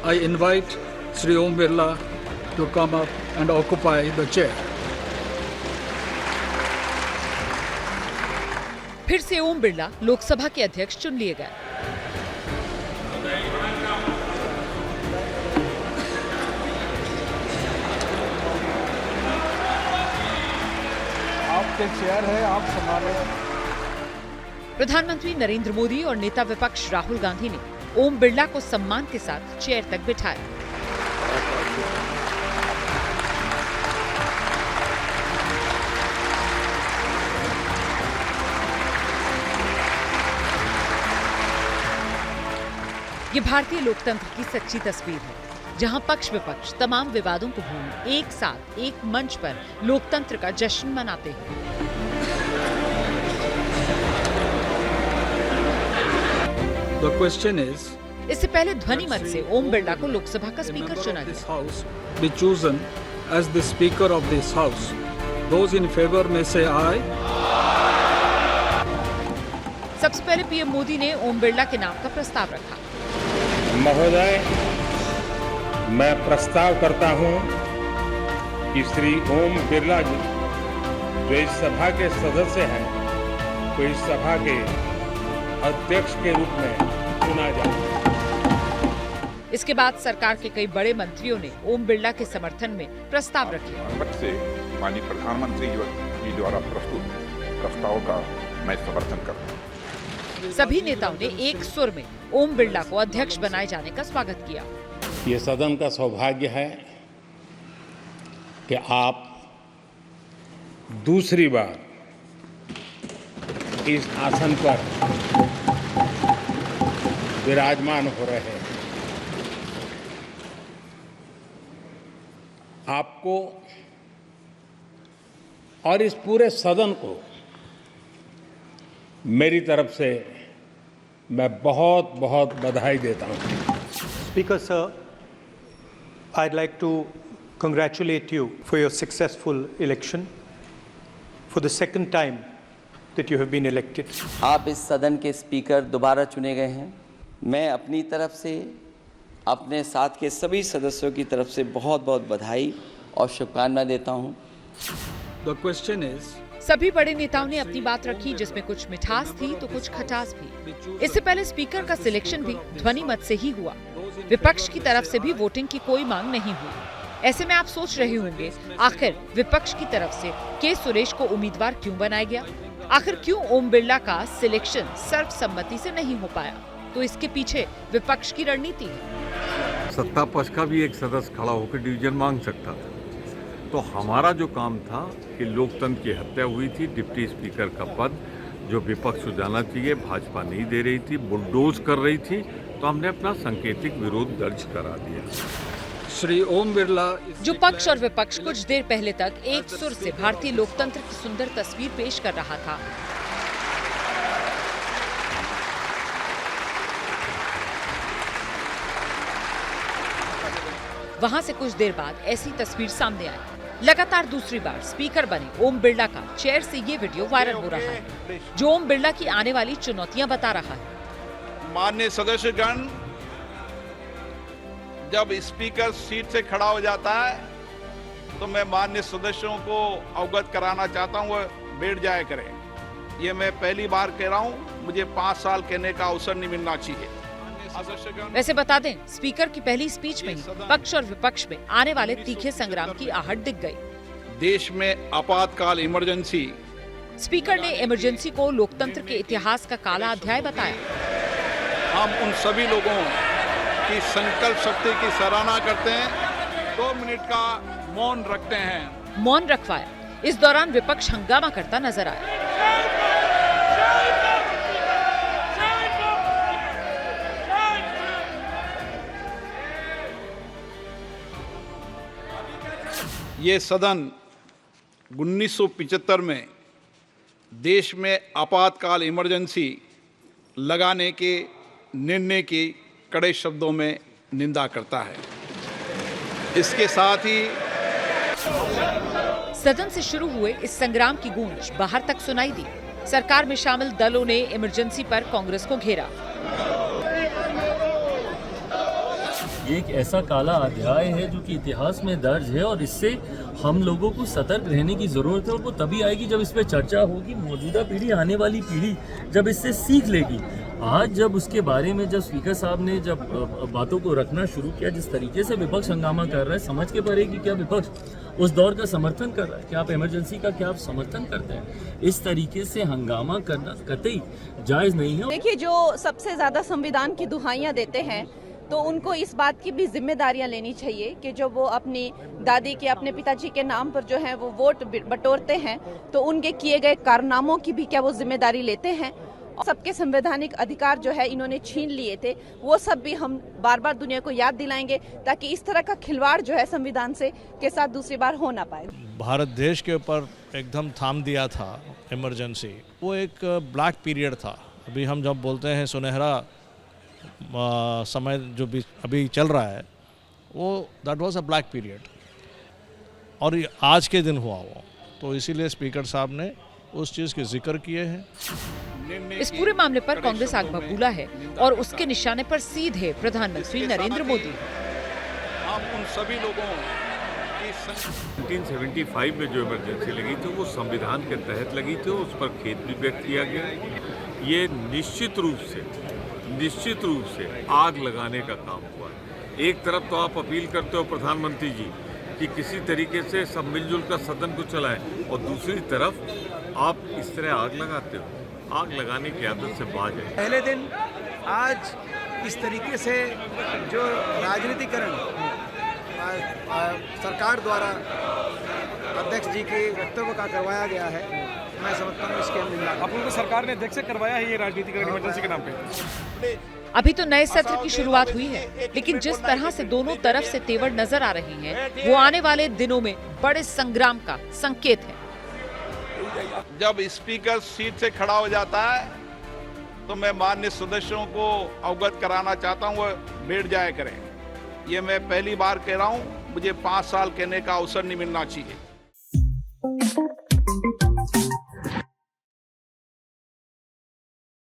I invite Shri Om Birla to come up and occupy the chair. फिर से ओम बिरला लोकसभा के अध्यक्ष चुन लिए गए। आपके चेयर है, आप संभालें। प्रधानमंत्री नरेंद्र मोदी और नेता विपक्ष राहुल गांधी ने ओम बिरला को सम्मान के साथ चेयर तक बिठाया। ये भारतीय लोकतंत्र की सच्ची तस्वीर है, जहां पक्ष विपक्ष तमाम विवादों को भूल एक साथ एक मंच पर लोकतंत्र का जश्न मनाते हैं। The question is, इससे पहले ध्वनि मत से ओम बिरला को लोकसभा का स्पीकर चुना गया। be chosen as the speaker of this house. Those in favor may say aye. सबसे पहले पीएम मोदी ने ओम बिरला के नाम का प्रस्ताव रखा। महोदय, मैं प्रस्ताव करता हूं कि श्री ओम बिरला जी जो इस सभा के सदस्य हैं, को इस सभा के अध्यक्ष के रूप में चुना जाए। इसके बाद सरकार के कई बड़े मंत्रियों ने ओम बिरला के समर्थन में प्रस्ताव रखे। पक्ष से माननीय प्रधानमंत्री जी द्वारा प्रस्तुत प्रस्ताव का मैं समर्थन करता हूँ। सभी नेताओं ने एक सुर में ओम बिरला को अध्यक्ष बनाए जाने का स्वागत किया। ये सदन का सौभाग्य है कि आप दूसरी बार इस आसन पर विराजमान हो रहे हैं। आपको और इस पूरे सदन को मेरी तरफ से मैं बहुत बहुत बधाई देता हूं। Speaker sir, I'd like to congratulate you for your successful election for the second time that you have been elected. आप इस सदन के स्पीकर दोबारा चुने गए हैं। मैं अपनी तरफ से अपने साथ के सभी सदस्यों की तरफ से बहुत बहुत बधाई और शुभकामनाएं देता हूं। The question is, सभी बड़े नेताओं ने अपनी बात रखी, जिसमें कुछ मिठास थी तो कुछ खटास भी। इससे पहले स्पीकर का सिलेक्शन भी ध्वनि मत से ही हुआ। विपक्ष की तरफ से भी वोटिंग की कोई मांग नहीं हुई। ऐसे में आप सोच रहे होंगे, आखिर विपक्ष की तरफ से के सुरेश को उम्मीदवार क्यों बनाया गया? आखिर क्यों ओम बिरला का सिलेक्शन सर्वसम्मति से नहीं हो पाया? तो इसके पीछे विपक्ष की रणनीति है। सत्ता पक्ष का भी एक सदस्य खड़ा होकर डिवीजन मांग सकता था। तो हमारा जो काम था कि लोकतंत्र की हत्या हुई थी, डिप्टी स्पीकर का पद जो विपक्ष को जाना चाहिए, भाजपा नहीं दे रही थी, बुलडोज कर रही थी, तो हमने अपना सांकेतिक विरोध दर्ज करा दिया। श्री ओम बिरला जो पक्ष और विपक्ष कुछ देर पहले तक एक सुर से भारतीय लोकतंत्र की सुंदर तस्वीर पेश कर रहा था, वहां से कुछ देर बाद ऐसी तस्वीर सामने आई। लगातार दूसरी बार स्पीकर बने ओम बिरला का चेयर से ये वीडियो वायरल हो रहा है, जो ओम बिरला की आने वाली चुनौतियां बता रहा है। माननीय सदस्यगण, जब स्पीकर सीट से खड़ा हो जाता है तो मैं माननीय सदस्यों को अवगत कराना चाहता हूं, वह बैठ जाया करें। ये मैं पहली बार कह रहा हूं, मुझे 5 साल कहने का अवसर नहीं मिलना चाहिए। वैसे बता दें, स्पीकर की पहली स्पीच में ही पक्ष और विपक्ष में आने वाले तीखे संग्राम की आहट दिख गई। देश में आपातकाल इमरजेंसी। स्पीकर ने इमरजेंसी को लोकतंत्र के इतिहास का काला अध्याय बताया। हम उन सभी लोगों की संकल्प शक्ति की सराहना करते हैं। 2 मिनट का मौन रखते हैं। मौन रखवाया। इस दौरान विपक्ष हंगामा करता नजर आया। ये सदन 1975 में देश में आपातकाल इमरजेंसी लगाने के निर्णय की कड़े शब्दों में निंदा करता है। इसके साथ ही सदन से शुरू हुए इस संग्राम की गूंज बाहर तक सुनाई दी। सरकार में शामिल दलों ने इमरजेंसी पर कांग्रेस को घेरा। ये एक ऐसा काला अध्याय है जो कि इतिहास में दर्ज है और इससे हम लोगों को सतर्क रहने की ज़रूरत है और वो तभी आएगी जब इस पर चर्चा होगी। मौजूदा पीढ़ी, आने वाली पीढ़ी जब इससे सीख लेगी। आज जब उसके बारे में जब स्पीकर साहब ने जब बातों को रखना शुरू किया, जिस तरीके से विपक्ष हंगामा कर रहा है, समझ के परे कि क्या विपक्ष उस दौर का समर्थन कर रहा है, क्या आप इमरजेंसी का क्या आप समर्थन करते हैं? इस तरीके से हंगामा करना कतई जायज़ नहीं है। देखिए, जो सबसे ज़्यादा संविधान की दुहाइयाँ देते हैं तो उनको इस बात की भी जिम्मेदारियां लेनी चाहिए कि जो वो अपनी दादी के, अपने पिताजी के नाम पर जो है वो वोट बटोरते हैं तो उनके किए गए कारनामों की भी क्या वो जिम्मेदारी लेते हैं? सबके संवैधानिक अधिकार जो है इन्होंने छीन लिए थे, वो सब भी हम बार बार दुनिया को याद दिलाएंगे ताकि इस तरह का खिलवाड़ जो है संविधान से के साथ दूसरी बार हो ना पाए। भारत देश के ऊपर एकदम थाम दिया था इमरजेंसी, वो एक ब्लैक पीरियड था। अभी हम जब बोलते हैं सुनहरा समय जो भी अभी चल रहा है, वो that was a black period और ये आज के दिन हुआ वो, तो इसीलिए स्पीकर साहब ने उस चीज़ के जिक्र किए हैं। इस पूरे मामले पर कांग्रेस आग बबूला है और उसके निशाने पर सीधे प्रधानमंत्री नरेंद्र मोदी। हम उन सभी लोगों की 1975 में जो इमरजेंसी लगी थी वो संविधान के तहत लगी थी, उस पर खेद भी व्यक्त किया गया। ये निश्चित रूप से आग लगाने का काम हुआ है। एक तरफ तो आप अपील करते हो प्रधानमंत्री जी कि किसी तरीके से सब मिलजुल कर सदन को चलाएं और दूसरी तरफ आप इस तरह आग लगाते हो। आग लगाने की आदत से बाज है। पहले दिन आज इस तरीके से जो राजनीतिकरण सरकार द्वारा अध्यक्ष जी के वक्तव्य का करवाया गया है, मैं समझता हूँ इसके निंदा। आप लोगों को सरकार ने अध्यक्ष से करवाया है ये राजनीतिकरण इमरजेंसी के नाम पे। अभी तो नए सत्र की शुरुआत हुई है, लेकिन जिस तरह से दोनों तरफ से तेवर नजर आ रही हैं, वो आने वाले दिनों में बड़े संग्राम का संकेत है। जब स्पीकर सीट से खड़ा हो जाता है तो मैं माननीय सदस्यों को अवगत कराना चाहता हूँ, वो बैठ जाया करें। ये मैं पहली बार कह रहा हूँ, मुझे 5 साल कहने का अवसर नहीं मिलना चाहिए।